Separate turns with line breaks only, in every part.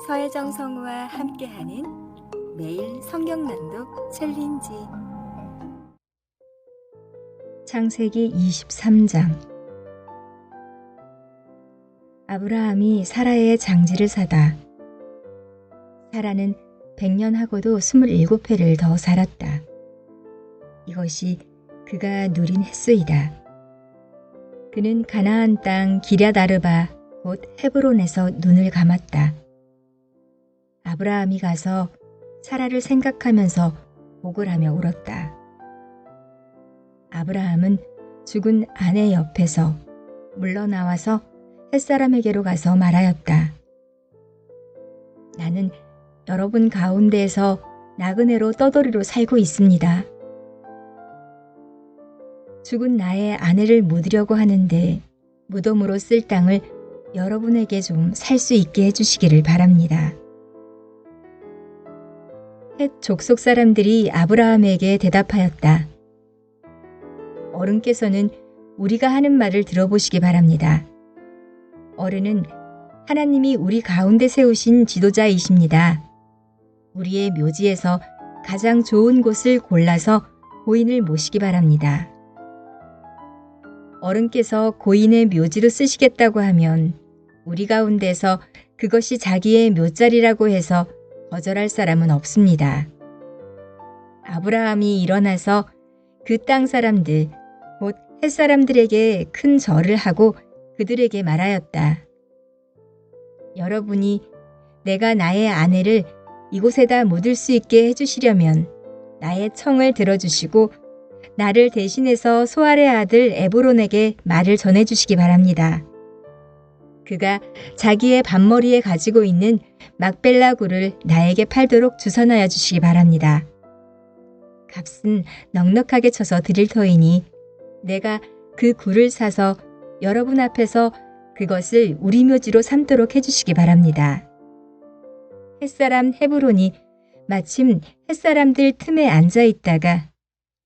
서혜정 성우와 함께하는 매일 성경 낭독 챌린지.
창세기 23장. 아브라함이 사라의 장지를 사다. 사라는 100년하고도 27회를 더 살았다. 이것이 그가 누린 횟수이다. 그는 가나안 땅 기럇아르바 곧 헤브론에서 눈을 감았다. 아브라함이 가서 사라를 생각하면서 복을 하며 울었다. 아브라함은 죽은 아내 옆에서 물러나와서 햇사람에게로 가서 말하였다. 나는 여러분 가운데에서 나그네로 떠돌이로 살고 있습니다. 죽은 나의 아내를 묻으려고 하는데 무덤으로 쓸 땅을 여러분에게 좀 살 수 있게 해주시기를 바랍니다. 헷 족속 사람들이 아브라함에게 대답하였다. 어른께서는 우리가 하는 말을 들어보시기 바랍니다. 어른은 하나님이 우리 가운데 세우신 지도자이십니다. 우리의 묘지에서 가장 좋은 곳을 골라서 고인을 모시기 바랍니다. 어른께서 고인의 묘지로 쓰시겠다고 하면 우리 가운데서 그것이 자기의 묘자리라고 해서 거절할 사람은 없습니다. 아브라함이 일어나서 그 땅 사람들, 곧 햇사람들에게 큰 절을 하고 그들에게 말하였다. 여러분이 내가 나의 아내를 이곳에다 묻을 수 있게 해주시려면 나의 청을 들어주시고 나를 대신해서 소알의 아들 에브론에게 말을 전해주시기 바랍니다. 그가 자기의 반머리에 가지고 있는 막벨라 굴을 나에게 팔도록 주선하여 주시기 바랍니다. 값은 넉넉하게 쳐서 드릴 터이니 내가 그 굴을 사서 여러분 앞에서 그것을 우리 묘지로 삼도록 해주시기 바랍니다. 햇사람 헤브론이 마침 햇사람들 틈에 앉아 있다가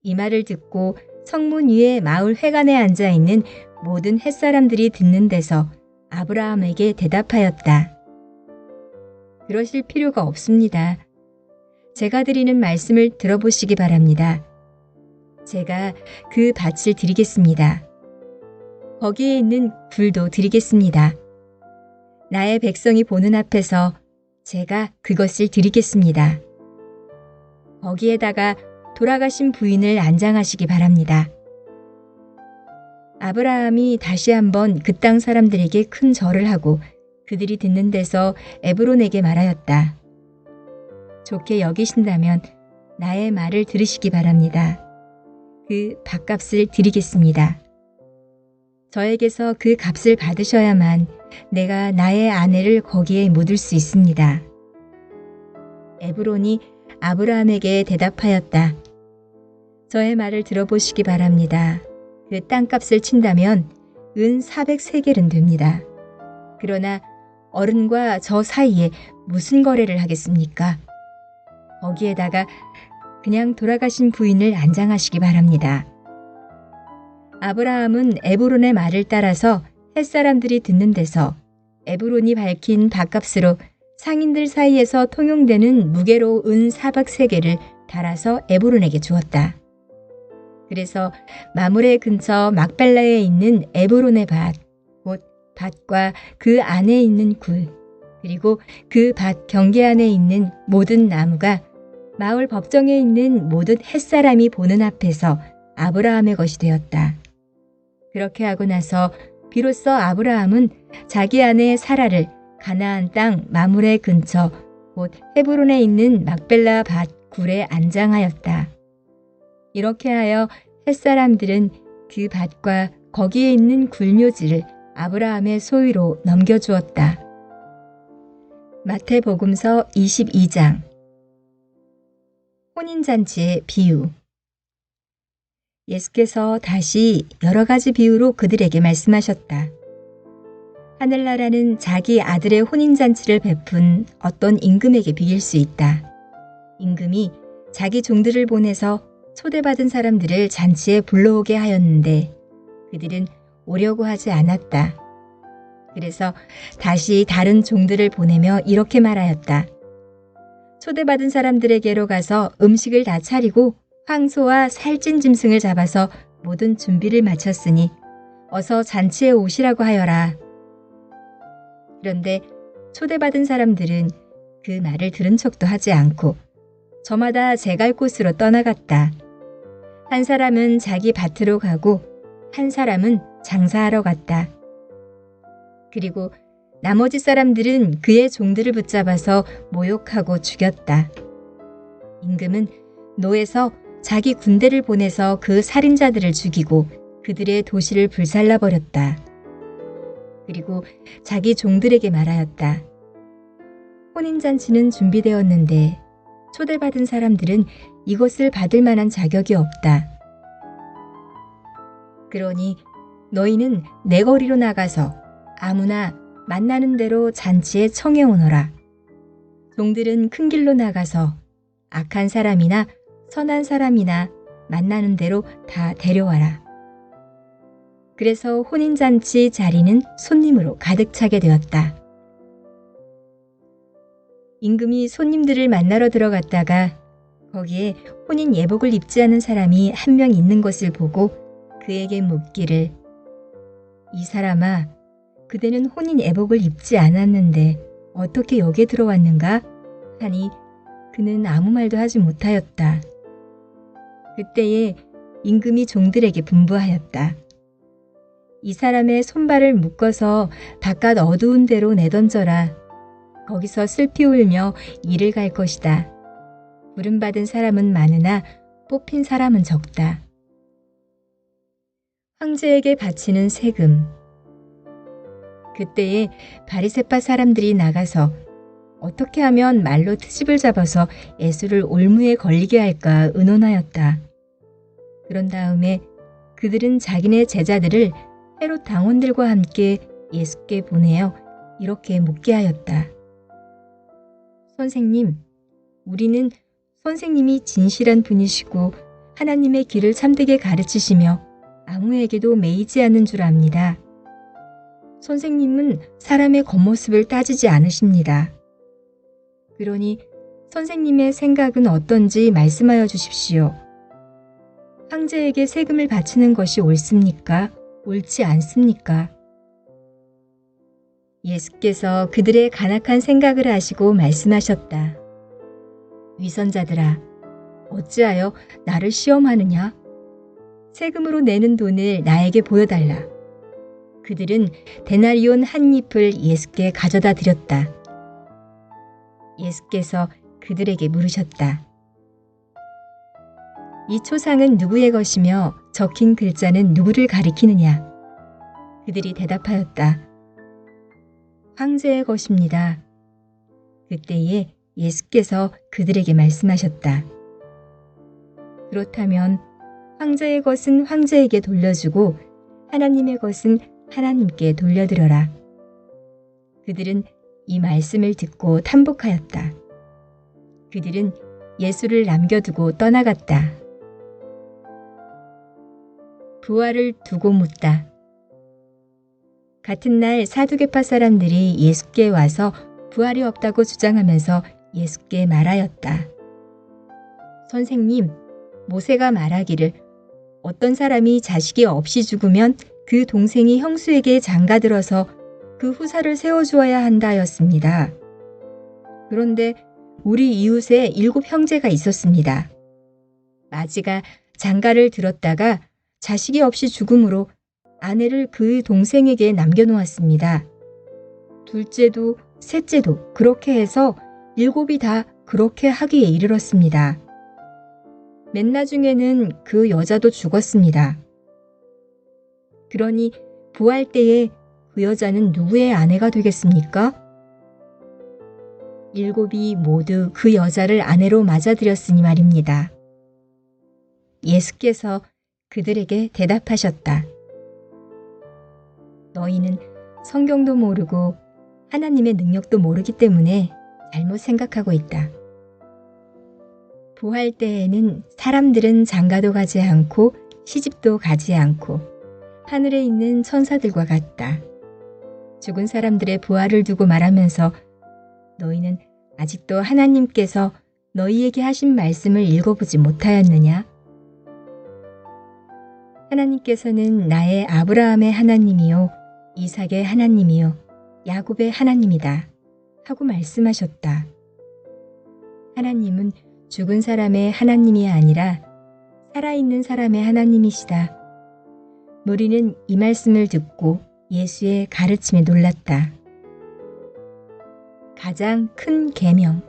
이 말을 듣고 성문 위에 마을 회관에 앉아 있는 모든 햇사람들이 듣는 데서 아브라함에게 대답하였다. 그러실 필요가 없습니다. 제가 드리는 말씀을 들어보시기 바랍니다. 제가 그 밭을 드리겠습니다. 거기에 있는 굴도 드리겠습니다. 나의 백성이 보는 앞에서 제가 그것을 드리겠습니다. 거기에다가 돌아가신 부인을 안장하시기 바랍니다. 아브라함이 다시 한번 그 땅 사람들에게 큰 절을 하고 그들이 듣는 데서 에브론에게 말하였다. 좋게 여기신다면 나의 말을 들으시기 바랍니다. 그 밭값을 드리겠습니다. 저에게서 그 값을 받으셔야만 내가 나의 아내를 거기에 묻을 수 있습니다. 에브론이 아브라함에게 대답하였다. 저의 말을 들어보시기 바랍니다. 그 땅값을 친다면 은 400세겔은 됩니다. 그러나 어른과 저 사이에 무슨 거래를 하겠습니까? 거기에다가 그냥 돌아가신 부인을 안장하시기 바랍니다. 아브라함은 에브론의 말을 따라서 햇사람들이 듣는 데서 에브론이 밝힌 밭값으로 상인들 사이에서 통용되는 무게로 은 400세겔을 달아서 에브론에게 주었다. 그래서 마므레 근처 막벨라에 있는 에브론의 밭, 곧 밭과 그 안에 있는 굴, 그리고 그 밭 경계 안에 있는 모든 나무가 마을 법정에 있는 모든 햇사람이 보는 앞에서 아브라함의 것이 되었다. 그렇게 하고 나서 비로소 아브라함은 자기 아내 사라를 가나안 땅 마므레 근처 곧 헤브론에 있는 막벨라 밭 굴에 안장하였다. 이렇게 하여 햇사람들은 그 밭과 거기에 있는 굴묘지를 아브라함의 소유로 넘겨주었다. 마태복음서 22장. 혼인잔치의 비유. 예수께서 다시 여러 가지 비유로 그들에게 말씀하셨다. 하늘나라는 자기 아들의 혼인잔치를 베푼 어떤 임금에게 비길 수 있다. 임금이 자기 종들을 보내서 초대받은 사람들을 잔치에 불러오게 하였는데 그들은 오려고 하지 않았다. 그래서 다시 다른 종들을 보내며 이렇게 말하였다. 초대받은 사람들에게로 가서 음식을 다 차리고 황소와 살찐 짐승을 잡아서 모든 준비를 마쳤으니 어서 잔치에 오시라고 하여라. 그런데 초대받은 사람들은 그 말을 들은 척도 하지 않고 저마다 제갈 곳으로 떠나갔다. 한 사람은 자기 밭으로 가고 한 사람은 장사하러 갔다. 그리고 나머지 사람들은 그의 종들을 붙잡아서 모욕하고 죽였다. 임금은 노에서 자기 군대를 보내서 그 살인자들을 죽이고 그들의 도시를 불살라 버렸다. 그리고 자기 종들에게 말하였다. 혼인잔치는 준비되었는데 초대받은 사람들은 이것을 받을 만한 자격이 없다. 그러니 너희는 내 거리로 나가서 아무나 만나는 대로 잔치에 청해 오너라. 종들은 큰 길로 나가서 악한 사람이나 선한 사람이나 만나는 대로 다 데려와라. 그래서 혼인잔치 자리는 손님으로 가득 차게 되었다. 임금이 손님들을 만나러 들어갔다가 거기에 혼인 예복을 입지 않은 사람이 한 명 있는 것을 보고 그에게 묻기를, 이 사람아, 그대는 혼인 예복을 입지 않았는데 어떻게 여기에 들어왔는가? 하니 그는 아무 말도 하지 못하였다. 그때에 임금이 종들에게 분부하였다. 이 사람의 손발을 묶어서 바깥 어두운 데로 내던져라. 거기서 슬피 울며 일을 갈 것이다. 부름받은 사람은 많으나 뽑힌 사람은 적다. 황제에게 바치는 세금. 그때에 바리새파 사람들이 나가서 어떻게 하면 말로 트집을 잡아서 예수를 올무에 걸리게 할까 의논하였다. 그런 다음에 그들은 자기네 제자들을 헤롯 당원들과 함께 예수께 보내어 이렇게 묻게 하였다. 선생님, 우리는 선생님이 진실한 분이시고 하나님의 길을 참되게 가르치시며 아무에게도 매이지 않는 줄 압니다. 선생님은 사람의 겉모습을 따지지 않으십니다. 그러니 선생님의 생각은 어떤지 말씀하여 주십시오. 황제에게 세금을 바치는 것이 옳습니까? 옳지 않습니까? 예수께서 그들의 간악한 생각을 아시고 말씀하셨다. 위선자들아, 어찌하여 나를 시험하느냐? 세금으로 내는 돈을 나에게 보여달라. 그들은 데나리온 한 잎을 예수께 가져다 드렸다. 예수께서 그들에게 물으셨다. 이 초상은 누구의 것이며 적힌 글자는 누구를 가리키느냐? 그들이 대답하였다. 황제의 것입니다. 그때에 예수께서 그들에게 말씀하셨다. 그렇다면 황제의 것은 황제에게 돌려주고 하나님의 것은 하나님께 돌려드려라. 그들은 이 말씀을 듣고 탄복하였다. 그들은 예수를 남겨두고 떠나갔다. 부활을 두고 묻다. 같은 날 사두개파 사람들이 예수께 와서 부활이 없다고 주장하면서 예수께 말하였다. 선생님, 모세가 말하기를 어떤 사람이 자식이 없이 죽으면 그 동생이 형수에게 장가들어서 그 후사를 세워주어야 한다 하였습니다. 그런데 우리 이웃에 7 형제가 있었습니다. 마지가 장가를 들었다가 자식이 없이 죽음으로 아내를 그 동생에게 남겨놓았습니다. 둘째도 셋째도 그렇게 해서 7이 다 그렇게 하기에 이르렀습니다. 맨 나중에는 그 여자도 죽었습니다. 그러니 부활 때에 그 여자는 누구의 아내가 되겠습니까? 7이 모두 그 여자를 아내로 맞아들였으니 말입니다. 예수께서 그들에게 대답하셨다. 너희는 성경도 모르고 하나님의 능력도 모르기 때문에 잘못 생각하고 있다. 부활 때에는 사람들은 장가도 가지 않고 시집도 가지 않고 하늘에 있는 천사들과 같다. 죽은 사람들의 부활을 두고 말하면서 너희는 아직도 하나님께서 너희에게 하신 말씀을 읽어보지 못하였느냐? 하나님께서는 나의 아브라함의 하나님이요 이삭의 하나님이요 야곱의 하나님이다 하고 말씀하셨다. 하나님은 죽은 사람의 하나님이 아니라 살아있는 사람의 하나님이시다. 무리는 이 말씀을 듣고 예수의 가르침에 놀랐다. 가장 큰 계명.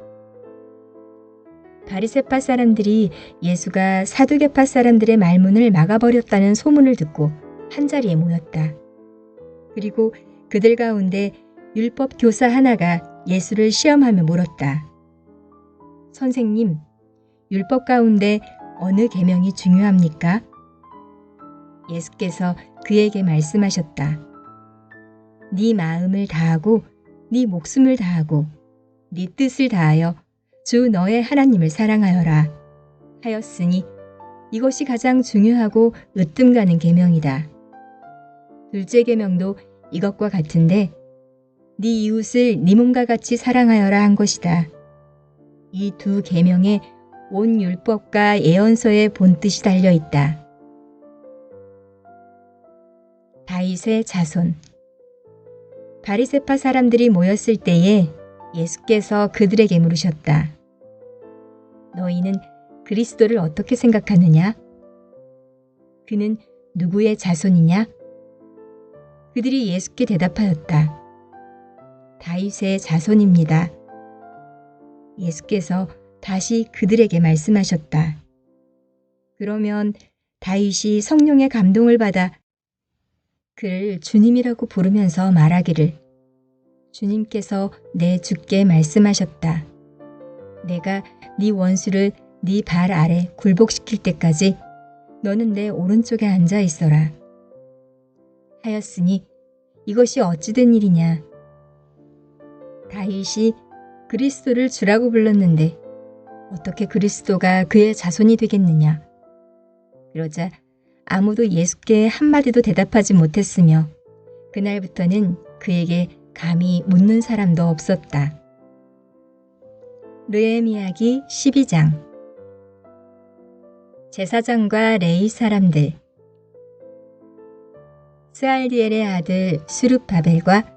바리새파 사람들이 예수가 사두개파 사람들의 말문을 막아버렸다는 소문을 듣고 한자리에 모였다. 그리고 그들 가운데 율법 교사 하나가 예수를 시험하며 물었다. 선생님, 율법 가운데 어느 계명이 중요합니까? 예수께서 그에게 말씀하셨다. 네 마음을 다하고 네 목숨을 다하고 네 뜻을 다하여 주 너의 하나님을 사랑하여라 하였으니 이것이 가장 중요하고 으뜸 가는 계명이다. 둘째 계명도 이것과 같은데 네 이웃을 네 몸과 같이 사랑하여라 한 것이다. 이 두 계명에 온 율법과 예언서의 본뜻이 달려 있다. 다윗의 자손. 바리새파 사람들이 모였을 때에 예수께서 그들에게 물으셨다. 너희는 그리스도를 어떻게 생각하느냐? 그는 누구의 자손이냐? 그들이 예수께 대답하였다. 다윗의 자손입니다. 예수께서 다시 그들에게 말씀하셨다. 그러면 다윗이 성령의 감동을 받아 그를 주님이라고 부르면서 말하기를 주님께서 내 주께 말씀하셨다. 내가 네 원수를 네 발 아래 굴복시킬 때까지 너는 내 오른쪽에 앉아 있어라. 하였으니 이것이 어찌 된 일이냐. 다윗이 그리스도를 주라고 불렀는데 어떻게 그리스도가 그의 자손이 되겠느냐. 그러자 아무도 예수께 한마디도 대답하지 못했으며 그날부터는 그에게 감히 묻는 사람도 없었다. 느헤미야기 12장. 제사장과 레위 사람들. 스알디엘의 아들 수룹바벨과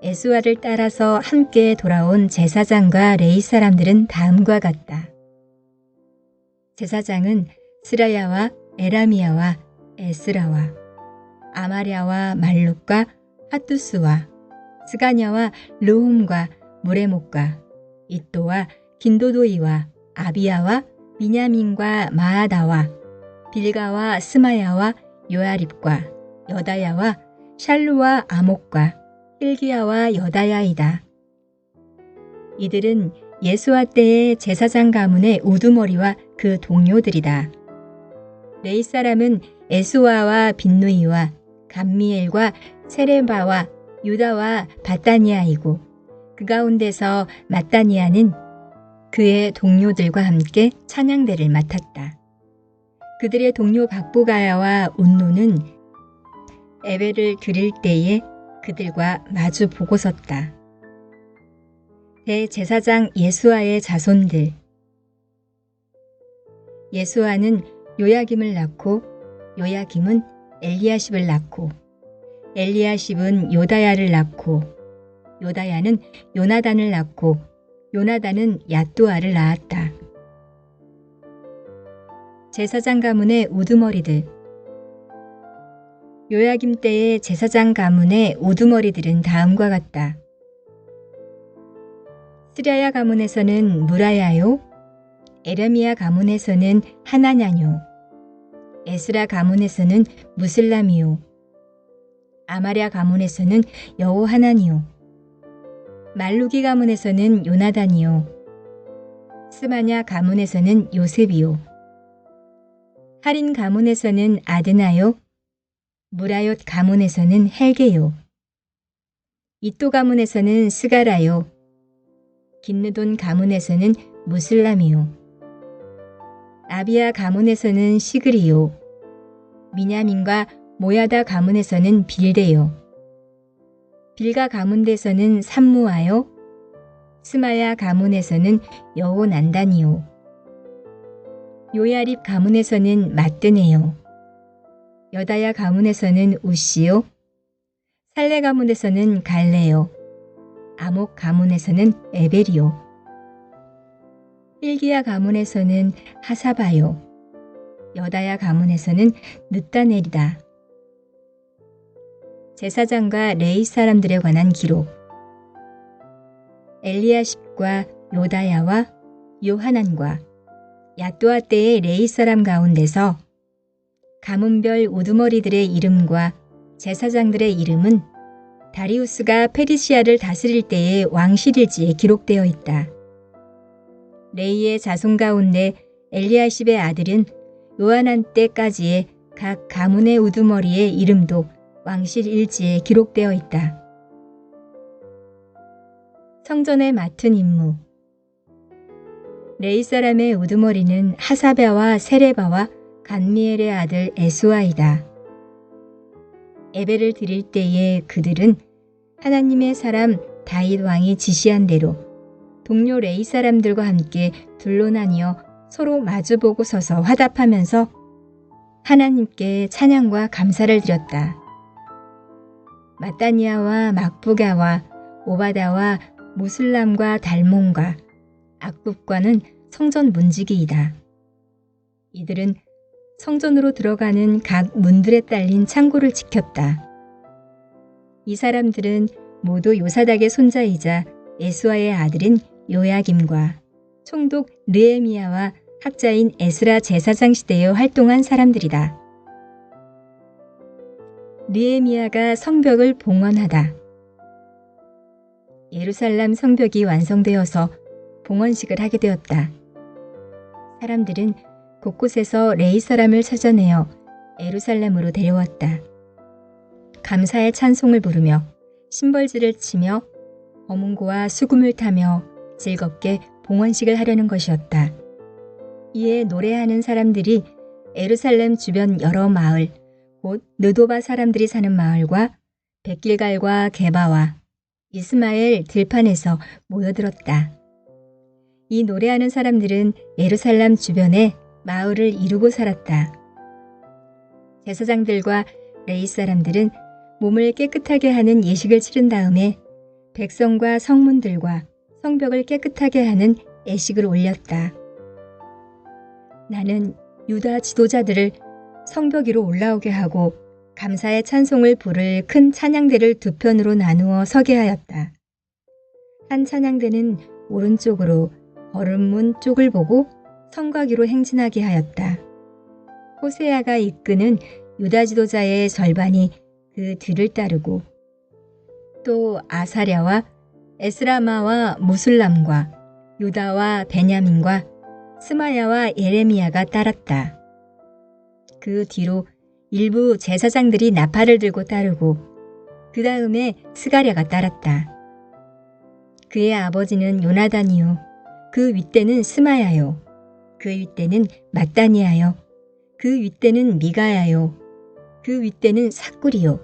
에스와를 따라서 함께 돌아온 제사장과 레위 사람들은 다음과 같다. 제사장은 스라야와 에라미야와 에스라와 아마랴와 말룩과 하투스와 스가냐와 르홈과 무레목과 이또와 긴도도이와 아비야와 미냐민과 마아다와 빌가와 스마야와 요아립과 여다야와 샬루와 아목과 hil기야와 여다야이다. 이들은 예수와 때의 제사장 가문의 우두머리와 그 동료들이다. 레위 사람은 에스와와 빈누이와 감미엘과 세레바와 유다와 바따니아이고 그 가운데서 마따니아는 그의 동료들과 함께 찬양대를 맡았다. 그들의 동료 박부가야와 운노는 예배를 드릴 때에 그들과 마주 보고 섰다. 대제사장 예수아의 자손들. 예수아는 요야김을 낳고 요야김은 엘리야십을 낳고 엘리야십은 요다야를 낳고 요다야는 요나단을 낳고 요나단은 야뚜아를 낳았다. 제사장 가문의 우두머리들. 요야김 때의 제사장 가문의 우두머리들은 다음과 같다. 스랴야 가문에서는 무라야요, 에레미야 가문에서는 하나냐뇨, 에스라 가문에서는 무슬람이요, 아마랴 가문에서는 여호하나니요, 말루기 가문에서는 요나단이요, 스마냐 가문에서는 요셉이요, 하린 가문에서는 아드나요, 무라옅 가문에서는 헬게요, 이또 가문에서는 스가라요, 긴느돈 가문에서는 무슬람이요, 아비야 가문에서는 시그리요, 미냐민과 모야다 가문에서는 빌데요, 빌가 가문에서는 삼무하요. 스마야 가문에서는 여호난단이요. 요야립 가문에서는 마뜨네요. 여다야 가문에서는 우시요. 살레 가문에서는 갈레요. 아목 가문에서는 에벨이요. hil기야 가문에서는 하사바요. 여다야 가문에서는 느다넬이다. 제사장과 레위 사람들에 관한 기록. 엘리야십과 요다야와 요하난과 야또아 때의 레위 사람 가운데서 가문별 우두머리들의 이름과 제사장들의 이름은 다리우스가 페르시아를 다스릴 때의 왕실일지에 기록되어 있다. 레이의 자손 가운데 엘리야십의 아들은 요하난 때까지의 각 가문의 우두머리의 이름도 왕실 일지에 기록되어 있다. 성전에 맡은 임무. 레이 사람의 우두머리는 하사베와 세레바와 간미엘의 아들 에스와이다. 예배를 드릴 때에 그들은 하나님의 사람 다윗 왕이 지시한 대로 동료 레이 사람들과 함께 둘로 나뉘어 서로 마주보고 서서 화답하면서 하나님께 찬양과 감사를 드렸다. 마따니아와 막부가와 오바다와 무슬람과 달몬과 악굽과는 성전 문지기이다. 이들은 성전으로 들어가는 각 문들에 딸린 창고를 지켰다. 이 사람들은 모두 요사닥의 손자이자 예수아의 아들인 요야김과 총독 르에미야와 학자인 에스라 제사장 시대에 활동한 사람들이다. 르에미야가 성벽을 봉헌하다. 예루살렘 성벽이 완성되어서 봉헌식을 하게 되었다. 사람들은 곳곳에서 레위 사람을 찾아내어 예루살렘으로 데려왔다. 감사의 찬송을 부르며 심벌지를 치며 어문고와 수금을 타며 즐겁게 봉헌식을 하려는 것이었다. 이에 노래하는 사람들이 예루살렘 주변 여러 마을, 곧 느도바 사람들이 사는 마을과 백길갈과 게바와 이스마엘 들판에서 모여들었다. 이 노래하는 사람들은 예루살렘 주변에 마을을 이루고 살았다. 제사장들과 레위 사람들은 몸을 깨끗하게 하는 예식을 치른 다음에 백성과 성문들과 성벽을 깨끗하게 하는 예식을 올렸다. 나는 유다 지도자들을 성벽 위로 올라오게 하고 감사의 찬송을 부를 큰 찬양대를 두 편으로 나누어 서게 하였다. 한 찬양대는 오른쪽으로 거름문 쪽을 보고 성곽 위로 행진하게 하였다. 호세아가 이끄는 유다 지도자의 절반이 그 뒤를 따르고 또 아사랴와 에스라마와 무술람과 유다와 베냐민과 스마야와 예레미야가 따랐다. 그 뒤로 일부 제사장들이 나팔을 들고 따르고 그 다음에 스가랴가 따랐다. 그의 아버지는 요나단이요. 그 윗대는 스마야요. 그 윗대는 마따니아요. 그 윗대는 미가야요. 그 윗대는 삭구리요.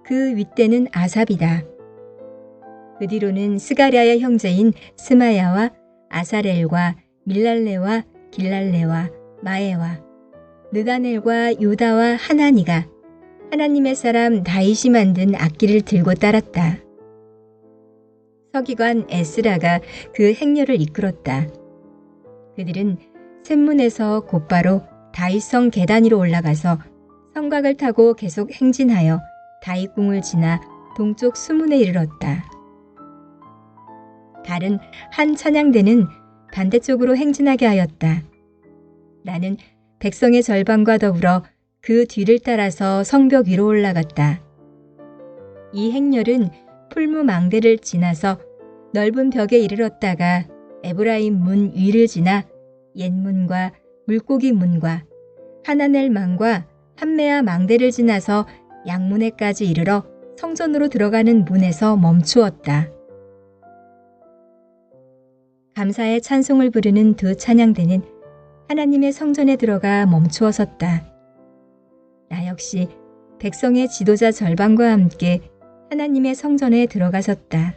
그 윗대는 아삽이다. 그 뒤로는 스가랴의 형제인 스마야와 아사렐과 밀랄레와 길랄레와 마에와 느다넬과 유다와 하나니가 하나님의 사람 다윗이 만든 악기를 들고 따랐다. 서기관 에스라가 그 행렬을 이끌었다. 그들은 샘문에서 곧바로 다윗성 계단 위로 올라가서 성곽을 타고 계속 행진하여 다윗궁을 지나 동쪽 수문에 이르렀다. 다른 한 찬양대는 반대쪽으로 행진하게 하였다. 나는 백성의 절반과 더불어 그 뒤를 따라서 성벽 위로 올라갔다. 이 행렬은 풀무 망대를 지나서 넓은 벽에 이르렀다가 에브라임 문 위를 지나 옛문과 물고기 문과 하나넬 망과 한메아 망대를 지나서 양문에까지 이르러 성전으로 들어가는 문에서 멈추었다. 감사의 찬송을 부르는 두 찬양대는 하나님의 성전에 들어가 멈추어 섰다. 나 역시 백성의 지도자 절반과 함께 하나님의 성전에 들어가섰다.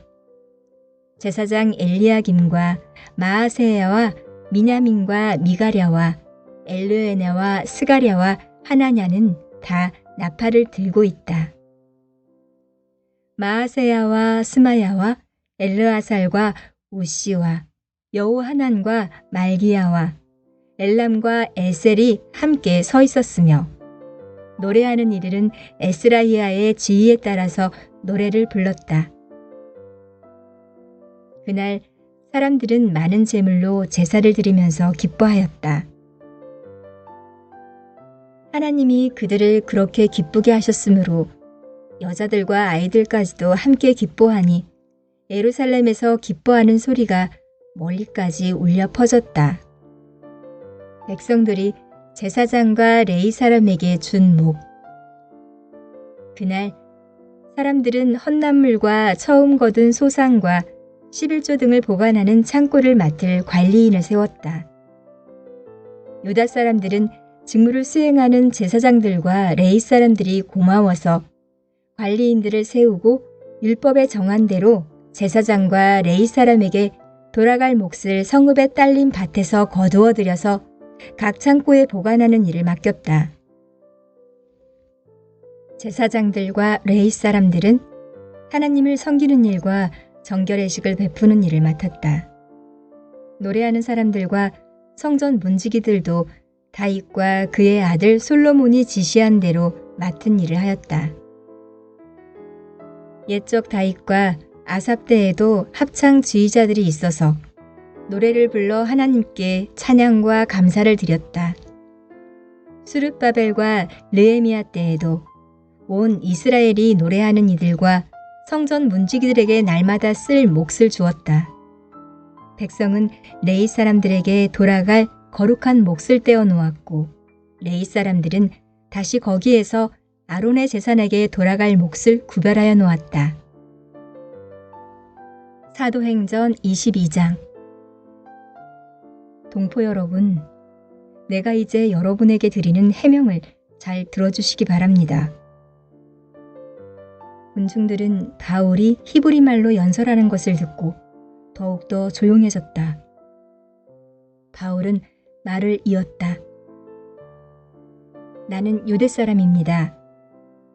제사장 엘리야김과 마아세야와 미냐민과 미가랴와 엘르에나와 스가랴와 하나냐는 다 나팔을 들고 있다. 마아세야와 스마야와 엘르아살과 우시와 여호하난과 말기야와 엘람과 에셀이 함께 서 있었으며 노래하는 이들은 에스라이야의 지휘에 따라서 노래를 불렀다. 그날 사람들은 많은 제물로 제사를 드리면서 기뻐하였다. 하나님이 그들을 그렇게 기쁘게 하셨으므로 여자들과 아이들까지도 함께 기뻐하니 예루살렘에서 기뻐하는 소리가 멀리까지 울려 퍼졌다. 백성들이 제사장과 레위 사람에게 준 목. 그날 사람들은 헌납물과 처음 거둔 소상과 11조 등을 보관하는 창고를 맡을 관리인을 세웠다. 유다 사람들은 직무를 수행하는 제사장들과 레위 사람들이 고마워서 관리인들을 세우고 율법에 정한 대로 제사장과 레위 사람에게 돌아갈 몫을 성읍에 딸린 밭에서 거두어 들여서 각 창고에 보관하는 일을 맡겼다. 제사장들과 레위 사람들은 하나님을 섬기는 일과 정결의식을 베푸는 일을 맡았다. 노래하는 사람들과 성전 문지기들도 다윗과 그의 아들 솔로몬이 지시한 대로 맡은 일을 하였다. 옛적 다윗과 아삽 때에도 합창 지휘자들이 있어서 노래를 불러 하나님께 찬양과 감사를 드렸다. 수르바벨과 르헤미야 때에도 온 이스라엘이 노래하는 이들과 성전 문지기들에게 날마다 쓸 몫을 주었다. 백성은 레위 사람들에게 돌아갈 거룩한 몫을 떼어 놓았고 레위 사람들은 다시 거기에서 아론의 제사에게 돌아갈 몫을 구별하여 놓았다. 사도행전 22장. 동포 여러분, 내가 이제 여러분에게 드리는 해명을 잘 들어주시기 바랍니다. 군중들은 바울이 히브리 말로 연설하는 것을 듣고 더욱더 조용해졌다. 바울은 말을 이었다. 나는 유대 사람입니다.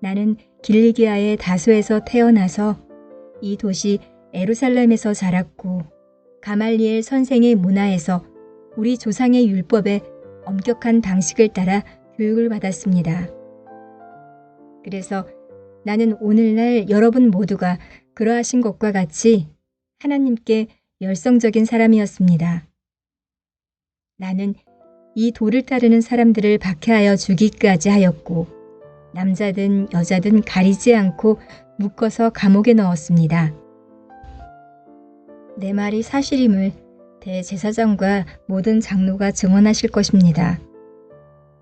나는 길리기아의 다소에서 태어나서 이 도시 예루살렘에서 자랐고 가말리엘 선생의 문화에서 우리 조상의 율법에 엄격한 방식을 따라 교육을 받았습니다. 그래서 나는 오늘날 여러분 모두가 그러하신 것과 같이 하나님께 열성적인 사람이었습니다. 나는 이 도를 따르는 사람들을 박해하여 죽이기까지 하였고 남자든 여자든 가리지 않고 묶어서 감옥에 넣었습니다. 내 말이 사실임을 대제사장과 모든 장로가 증언하실 것입니다.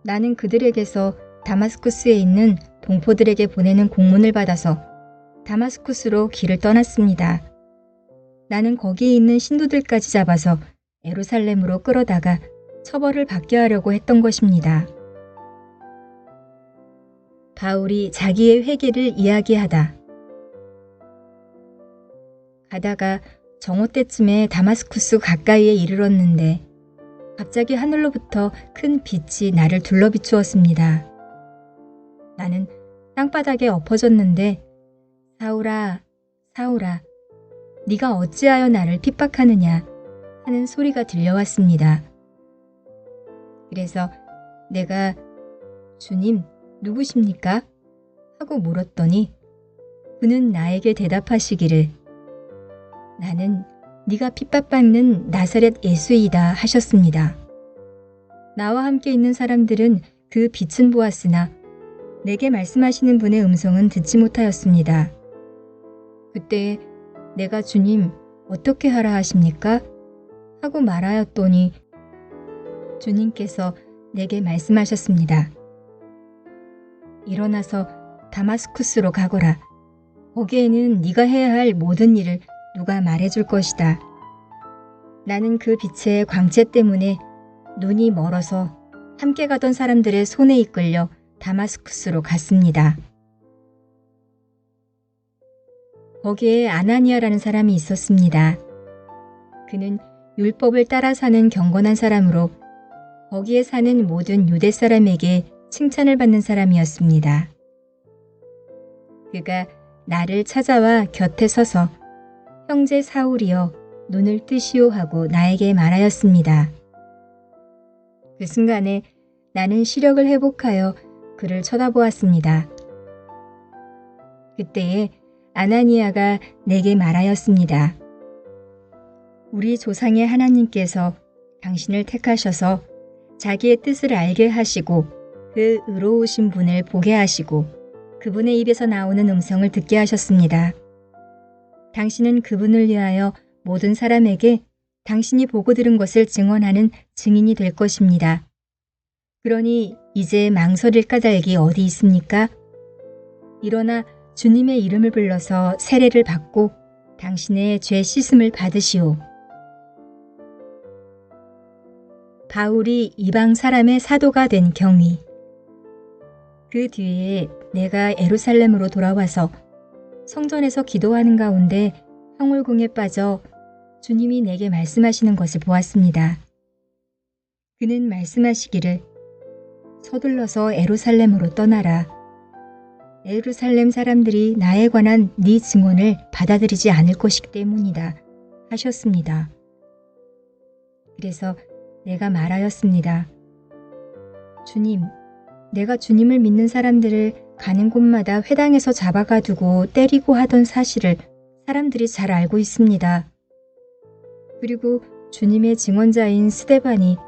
나는 그들에게서 다마스쿠스에 있는 동포들에게 보내는 공문을 받아서 다마스쿠스로 길을 떠났습니다. 나는 거기에 있는 신도들까지 잡아서 예루살렘으로 끌어다가 처벌을 받게 하려고 했던 것입니다. 바울이 자기의 회개를 이야기하다. 가다가 정오 때쯤에 다마스쿠스 가까이에 이르렀는데 갑자기 하늘로부터 큰 빛이 나를 둘러비추었습니다. 나는 땅바닥에 엎어졌는데 사울아, 사울아, 네가 어찌하여 나를 핍박하느냐 하는 소리가 들려왔습니다. 그래서 내가 주님 누구십니까? 하고 물었더니 그는 나에게 대답하시기를 나는 네가 핍박받는 나사렛 예수이다 하셨습니다. 나와 함께 있는 사람들은 그 빛은 보았으나 내게 말씀하시는 분의 음성은 듣지 못하였습니다. 그때 내가 주님 어떻게 하라 하십니까? 하고 말하였더니 주님께서 내게 말씀하셨습니다. 일어나서 다마스쿠스로 가거라. 거기에는 네가 해야 할 모든 일을 누가 말해줄 것이다. 나는 그 빛의 광채 때문에 눈이 멀어서 함께 가던 사람들의 손에 이끌려 다마스쿠스로 갔습니다. 거기에 아나니아라는 사람이 있었습니다. 그는 율법을 따라 사는 경건한 사람으로 거기에 사는 모든 유대 사람에게 칭찬을 받는 사람이었습니다. 그가 나를 찾아와 곁에 서서 형제 사울이여 눈을 뜨시오 하고 나에게 말하였습니다. 그 순간에 나는 시력을 회복하여 그를 쳐다보았습니다. 그때에 아나니아가 내게 말하였습니다. 우리 조상의 하나님께서 당신을 택하셔서 자기의 뜻을 알게 하시고 그 의로우신 분을 보게 하시고 그분의 입에서 나오는 음성을 듣게 하셨습니다. 당신은 그분을 위하여 모든 사람에게 당신이 보고 들은 것을 증언하는 증인이 될 것입니다. 그러니 이제 망설일 까닭이 어디 있습니까? 일어나 주님의 이름을 불러서 세례를 받고 당신의 죄 씻음을 받으시오. 바울이 이방 사람의 사도가 된 경위. 그 뒤에 내가 예루살렘으로 돌아와서 성전에서 기도하는 가운데 황홀궁에 빠져 주님이 내게 말씀하시는 것을 보았습니다. 그는 말씀하시기를 서둘러서 예루살렘으로 떠나라. 예루살렘 사람들이 나에 관한 네 증언을 받아들이지 않을 것이기 때문이다 하셨습니다. 그래서 내가 말하였습니다. 주님, 내가 주님을 믿는 사람들을 가는 곳마다 회당에서 잡아가두고 때리고 하던 사실을 사람들이 잘 알고 있습니다. 그리고 주님의 증언자인 스데반이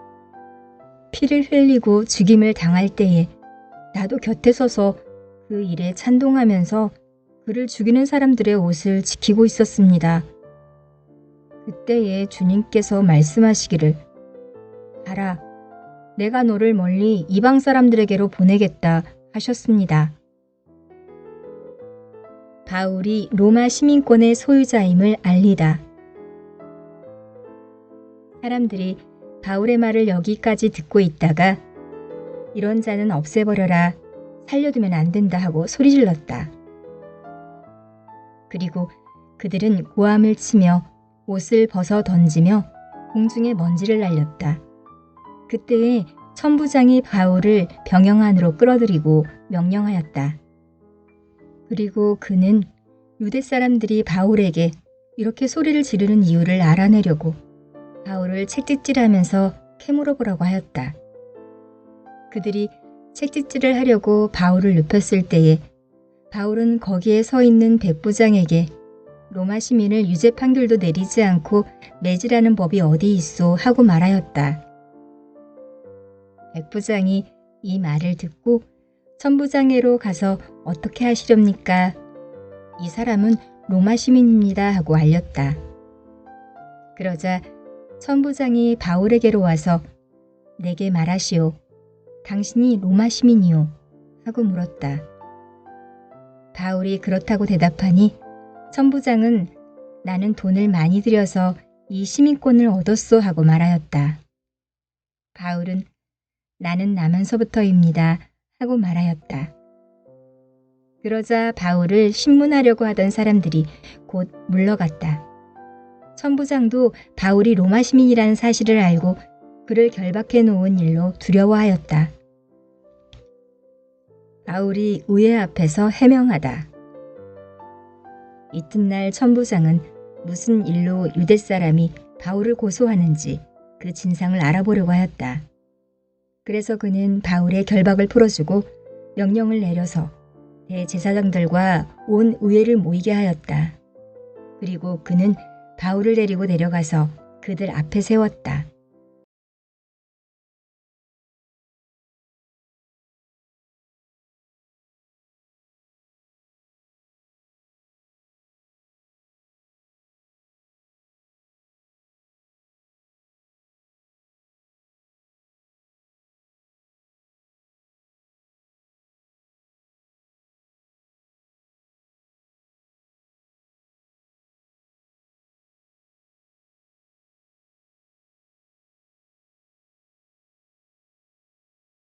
피를 흘리고 죽임을 당할 때에 나도 곁에 서서 그 일에 찬동하면서 그를 죽이는 사람들의 옷을 지키고 있었습니다. 그때에 주님께서 말씀하시기를 가라, 내가 너를 멀리 이방 사람들에게로 보내겠다 하셨습니다. 바울이 로마 시민권의 소유자임을 알리다. 사람들이 바울의 말을 여기까지 듣고 있다가 이런 자는 없애버려라, 살려두면 안 된다 하고 소리질렀다. 그리고 그들은 고함을 치며 옷을 벗어 던지며 공중에 먼지를 날렸다. 그때에 천부장이 바울을 병영 안으로 끌어들이고 명령하였다. 그리고 그는 유대 사람들이 바울에게 이렇게 소리를 지르는 이유를 알아내려고 바울을 채찍질하면서 캐물어 보라고 하였다. 그들이 채찍질을 하려고 바울을 눕혔을 때에 바울은 거기에 서 있는 백부장에게 로마 시민을 유죄 판결도 내리지 않고 매질하는 법이 어디 있소 하고 말하였다. 백부장이 이 말을 듣고 천부장에로 가서 어떻게 하시렵니까? 이 사람은 로마 시민입니다 하고 알렸다. 그러자 천부장이 바울에게로 와서 내게 말하시오. 당신이 로마 시민이오 하고 물었다. 바울이 그렇다고 대답하니 천부장은 나는 돈을 많이 들여서 이 시민권을 얻었소 하고 말하였다. 바울은 나는 남한서부터입니다 하고 말하였다. 그러자 바울을 신문하려고 하던 사람들이 곧 물러갔다. 천부장도 바울이 로마 시민이라는 사실을 알고 그를 결박해 놓은 일로 두려워하였다. 바울이 의회 앞에서 해명하다. 이튿날 천부장은 무슨 일로 유대 사람이 바울을 고소하는지 그 진상을 알아보려고 하였다. 그래서 그는 바울의 결박을 풀어주고 명령을 내려서 대제사장들과 온 의회를 모이게 하였다. 그리고 그는 바울을 데리고 내려가서 그들 앞에 세웠다.